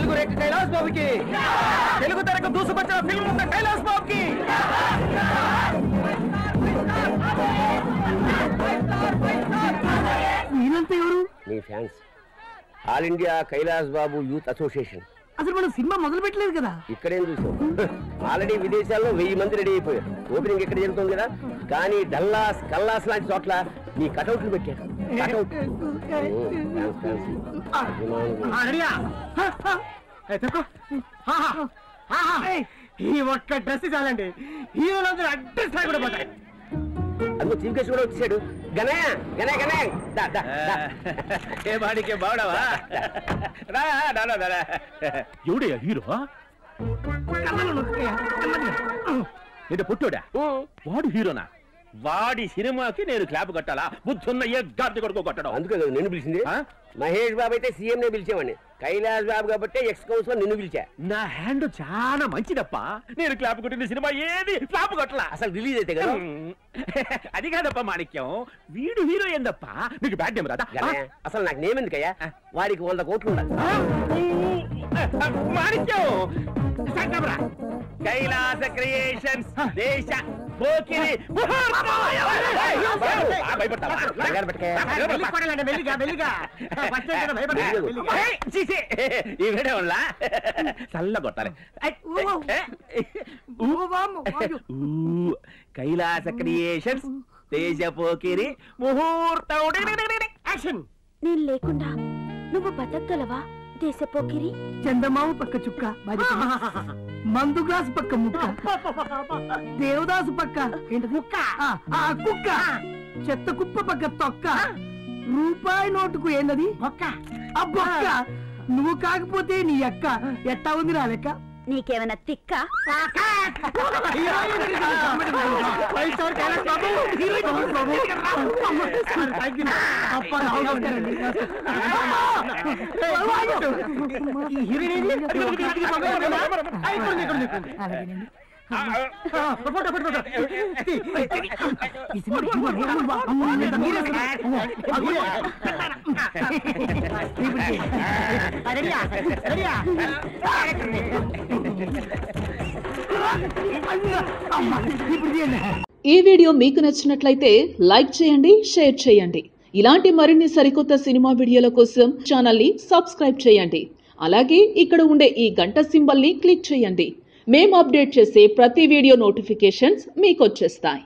తెలుగు రేఖ కైలాస్ బాబుకి, తెలుగు తెరకు దూసుకొచ్చిన ఫిల్మ్ ఉన్న కైలాస్ బాబుకి. మీరంతా ఎవరు? మీ ఫ్యాన్స్. ఆల్ ఇండియా కైలాస్ బాబు యూత్ అసోసియేషన్. అసలు మనం సినిమా మొదలు పెట్టలేదు కదా. ఇక్కడేం చూసాం, ఆల్రెడీ విదేశాల్లో 1000 మంది రెడీ అయిపోయారు. ఓపెనింగ్ ఇక్కడ జరుగుతుంది కదా, కానీ డల్లాస్ కల్లాస్ లాంటి చోట్ల నీ కటౌట్లు పెట్టారు. ఈ ఒక్క డ్రెస్ చాలండి, హీరోలందరూ అడ్రస్ కూడా పోతాయి. అందులో చీఫ్ గెస్ట్ కూడా వచ్చాడు. గనే గనే గనే ఏ బాడికే బావడవా? ఎవడయ్యా హీరో? ఇది పుట్టోడా? వాడు హీరోనా? వాడి సినిమాకి నేను క్లాప్ కట్టాలా? బుద్ధున్న ఏ గాడి కొడుకో కొట్టడం. అందుకే కదా నిన్ను పిలిచింది. మహేష్ బాబు అయితే సీఎం నే పిలిచేవాడిని, కైలాస్ బాబు కాబట్టి ఎక్స్ కౌన్సిలర్ నిన్ను పిలిచా. నా హ్యాండ్ చాలా మంచిదప్ప, నేను క్లాప్ కొట్టిన సినిమా ఏది ఫ్లాప్ కొట్టలా. అసలు రిలీజ్ అయితే కదా. అది కాదప్ప మాణిక్యం, వీడు హీరో ఏందప్ప? నీకు బ్యాడ్ నేమ్ రాదా? అసలు నాకు నేమ్ ఎందుకయ్యా? వాడికి 100 కోట్లు ఉండాలి. మాణిక్యం కైలాస క్రియేషన్స్ దేశ పోకిరి చల్ల కొట్టాలి. కైలాస క్రియేషన్స్ దేశ పోకిరి ముహూర్తం. నేను లేకుండా నువ్వు బతకగలవా దేశ పోకిరి? చందమామ పక్క చుక్క, మందు గ్లాసు పక్క ముక్క, దేవదాసు పక్క కుక్క, చెత్త కుప్ప పక్క తొక్క, రూపాయి నోటుకు ఏందది బొక్క. నువ్వు కాకపోతే నీ అక్క ఎట్టా ఉంది నా లెక్క? నీకేమైనా తిక్క? ఈ వీడియో మీకు నచ్చినట్లయితే లైక్ చేయండి, షేర్ చేయండి. ఇలాంటి మరిన్ని సరికొత్త సినిమా వీడియోల కోసం ఛానల్ ని సబ్స్క్రైబ్ చేయండి. అలాగే ఇక్కడ ఉండే ఈ గంట సింబల్ ని క్లిక్ చేయండి. మేము అప్డేట్ చేసే ప్రతి వీడియో నోటిఫికేషన్స్ మీకు వచ్చేస్తాయి.